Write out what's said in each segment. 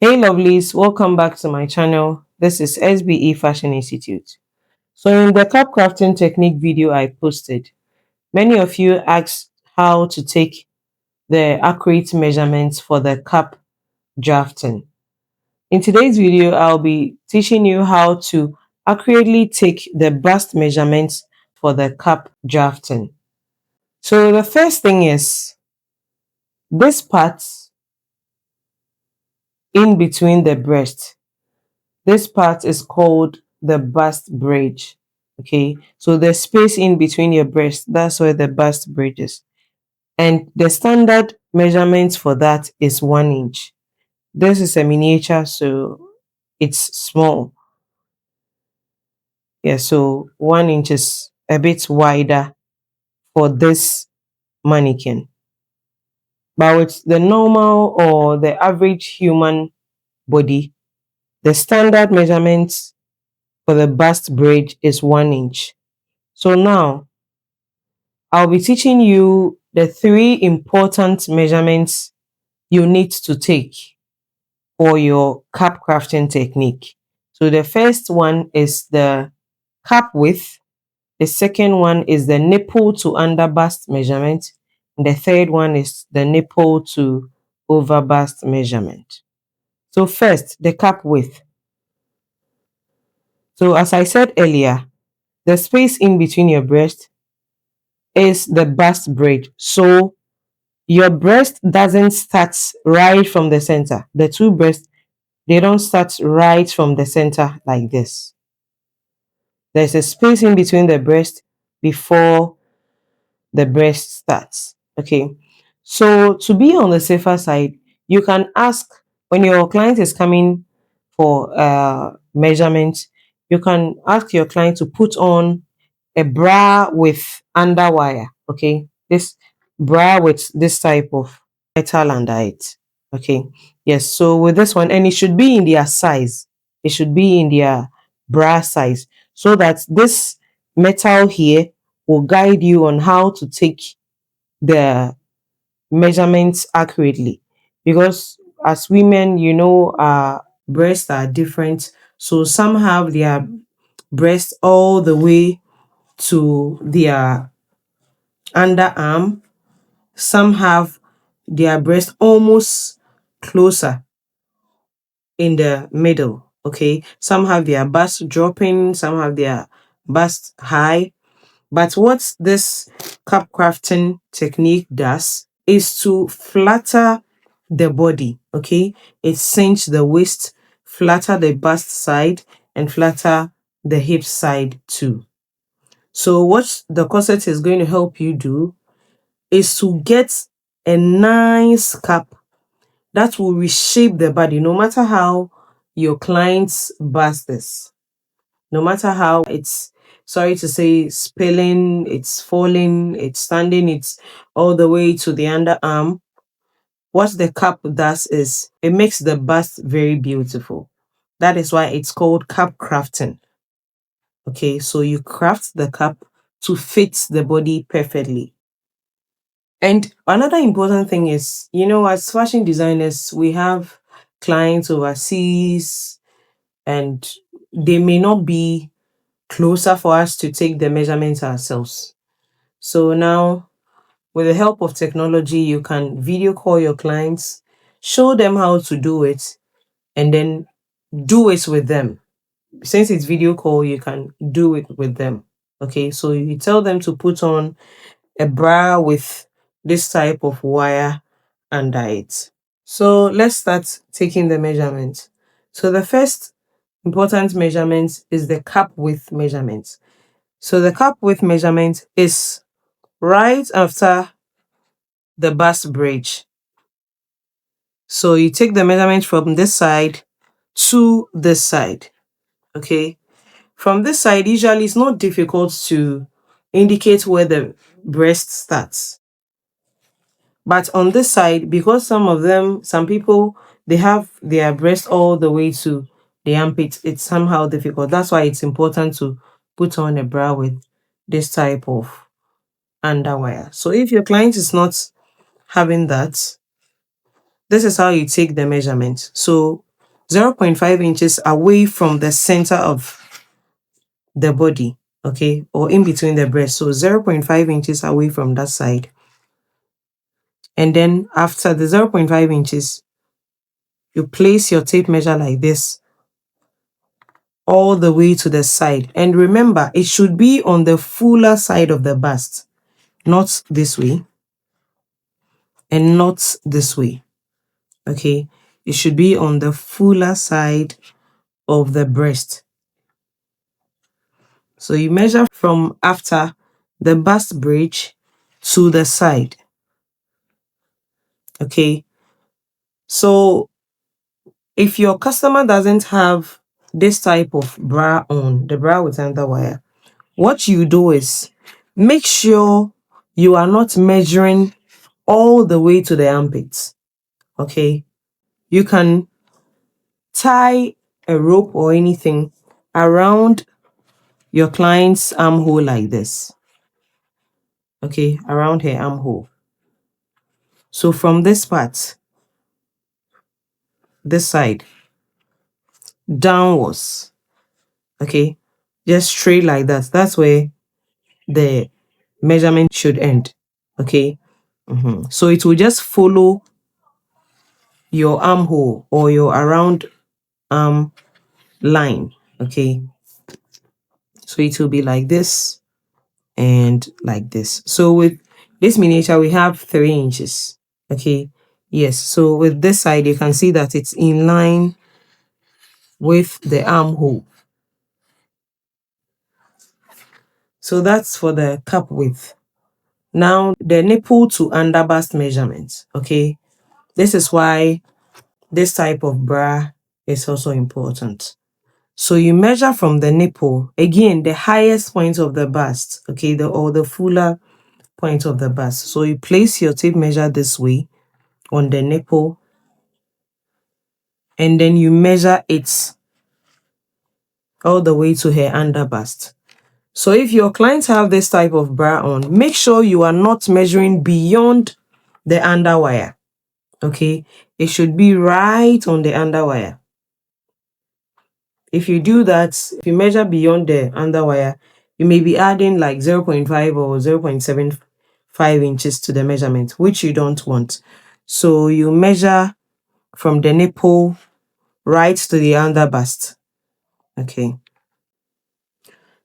Hey lovelies, welcome back to my channel. This is SBE Fashion Institute. So in the cap crafting technique video I posted, many of you asked how to take the accurate measurements for the cap drafting. In today's video, I'll be teaching you how to accurately take the bust measurements for the cap drafting. So the first thing is this part in between the breast. This part is called the bust bridge. Okay, so the space in between your breast, that's where the bust bridge is. And the standard measurement for that is 1 inch. This is a miniature, so it's small. Yeah, so 1 inch is a bit wider for this mannequin. But with the normal or the average human body, the standard measurement for the bust bridge is 1 inch. So now I'll be teaching you the three important measurements you need to take for your cap crafting technique. So the first one is the cap width, the second one is the nipple to underbust measurement, and the third one is the nipple to overbust measurement. So first, the cap width. So as I said earlier, the space in between your breast is the bust bridge. So your breast doesn't start right from the center. The two breasts, they don't start right from the center like this. There's a space in between the breast before the breast starts. Okay. So to be on the safer side, you can ask when your client is coming for measurement, you can ask your client to put on a bra with underwire. Okay. This bra with this type of metal under it. Okay. Yes. So with this one, and it should be in their size. It should be in their bra size so that this metal here will guide you on how to take the measurements accurately. Because as women, our breasts are different. So some have their breast all the way to their underarm. Some have their breast almost closer in the middle. Okay. Some have their bust dropping, some have their bust high. But what this cap crafting technique does is to flatter the body. Okay. It cinch the waist, flatter the bust side, and flatter the hip side too. So what the corset is going to help you do is to get a nice cap that will reshape the body no matter how your client's bust is. No matter how it's, sorry to say, spilling, it's falling, it's standing, it's all the way to the underarm. What the cap does is it makes the bust very beautiful. That is why it's called cap crafting. Okay, so you craft the cap to fit the body perfectly. And another important thing is, as fashion designers, we have clients overseas and they may not be closer for us to take the measurements ourselves. So now, with the help of technology, you can video call your clients, show them how to do it, and then do it with them. Since it's video call, you can do it with them. Okay, so you tell them to put on a bra with this type of wire under it. So let's start taking the measurement. So the first important measurement is the cap width measurement. So the cap width measurement is right after the bust bridge. So you take the measurement from this side to this side. Okay. From this side, usually it's not difficult to indicate where the breast starts. But on this side, because some people, they have their breast all the way to the armpit, it's somehow difficult. That's why it's important to put on a bra with this type of underwire. So if your client is not having that, this is how you take the measurement. So 0.5 inches away from the center of the body, okay, or in between the breast. So 0.5 inches away from that side. And then after the 0.5 inches, you place your tape measure like this all the way to the side. And remember, it should be on the fuller side of the bust, not this way and not this way. Okay, it should be on the fuller side of the breast. So you measure from after the bust bridge to the side. Okay, so if your customer doesn't have this type of bra on, the bra with underwire, what you do is make sure you are not measuring all the way to the armpits. Okay, you can tie a rope or anything around your client's armhole like this. Okay, around her armhole. So from this part, this side, downwards, okay, just straight like that. That's where the measurement should end. Okay, so it will just follow your armhole or your around arm line. Okay, so it will be like this and like this. So with this miniature, we have 3 inches. Okay, yes, so with this side, you can see that it's in line with the armhole. So that's for the cup width. Now the nipple to underbust measurements. Okay, this is why this type of bra is also important. So you measure from the nipple, again, the highest point of the bust, okay, the fuller point of the bust. So you place your tape measure this way on the nipple, and then you measure it all the way to her underbust. So if your clients have this type of bra on, make sure you are not measuring beyond the underwire. Okay, it should be right on the underwire. If you do that, if you measure beyond the underwire, you may be adding like 0.5 or 0.75 inches to the measurement, which you don't want. So you measure from the nipple right to the underbust. Okay.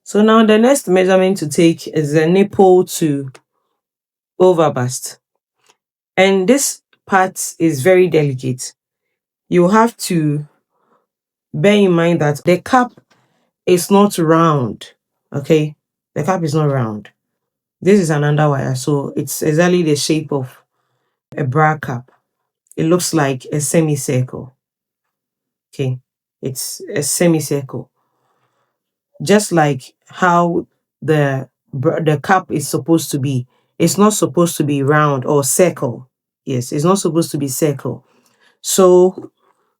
So now the next measurement to take is the nipple to overbust. And this part is very delicate. You have to bear in mind that the cup is not round. Okay, the cup is not round. This is an underwire, so it's exactly the shape of a bra cap. It looks like a semicircle. Okay, it's a semicircle. Just like how the cap is supposed to be. It's not supposed to be round or circle. Yes, it's not supposed to be circle. So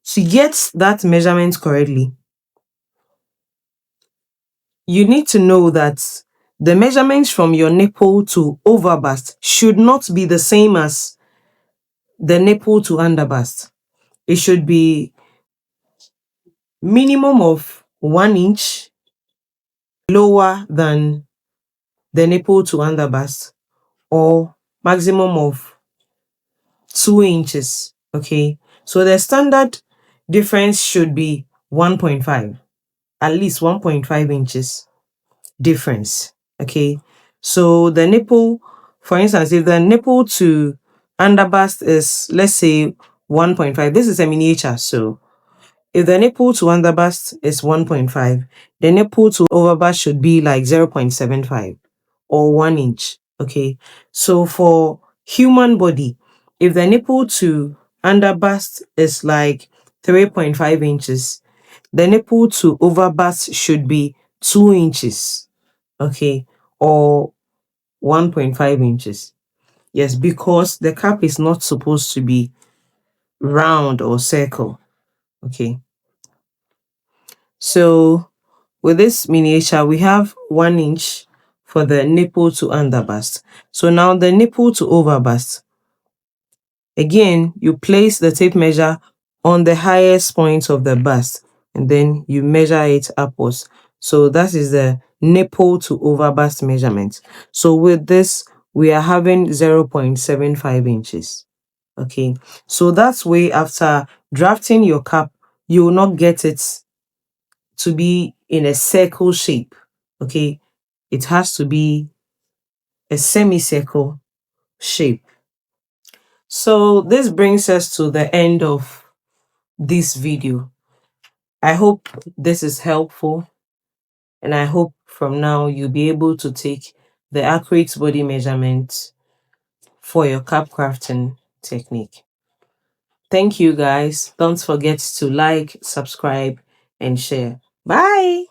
to get that measurement correctly, you need to know that the measurements from your nipple to overbust should not be the same as the nipple to underbust. It should be minimum of 1 inch lower than the nipple to underbust, or maximum of 2 inches. Okay, so the standard difference should be 1.5, at least 1.5 inches difference. Okay, so the nipple, for instance, if the nipple to underbust is, let's say, 1.5, this is a miniature, so if the nipple to underbust is 1.5, the nipple to overbust should be like 0.75 or 1 inch. Okay, so for human body, if the nipple to underbust is like 3.5 inches, the nipple to overbust should be 2 inches. Okay, or 1.5 inches. Yes, because the cap is not supposed to be round or circle. Okay, so with this miniature, we have 1 inch for the nipple to underbust. So now the nipple to overbust. Again, you place the tape measure on the highest point of the bust, and then you measure it upwards. So that is the nipple to overbust measurement. So with this, we are having 0.75 inches. Okay, so that's way after drafting your cap, you will not get it to be in a circle shape. Okay, it has to be a semicircle shape. So this brings us to the end of this video. I hope this is helpful, and I hope from now you'll be able to take the accurate body measurement for your cap crafting technique. Thank you guys. Don't forget to like, subscribe, and share. Bye.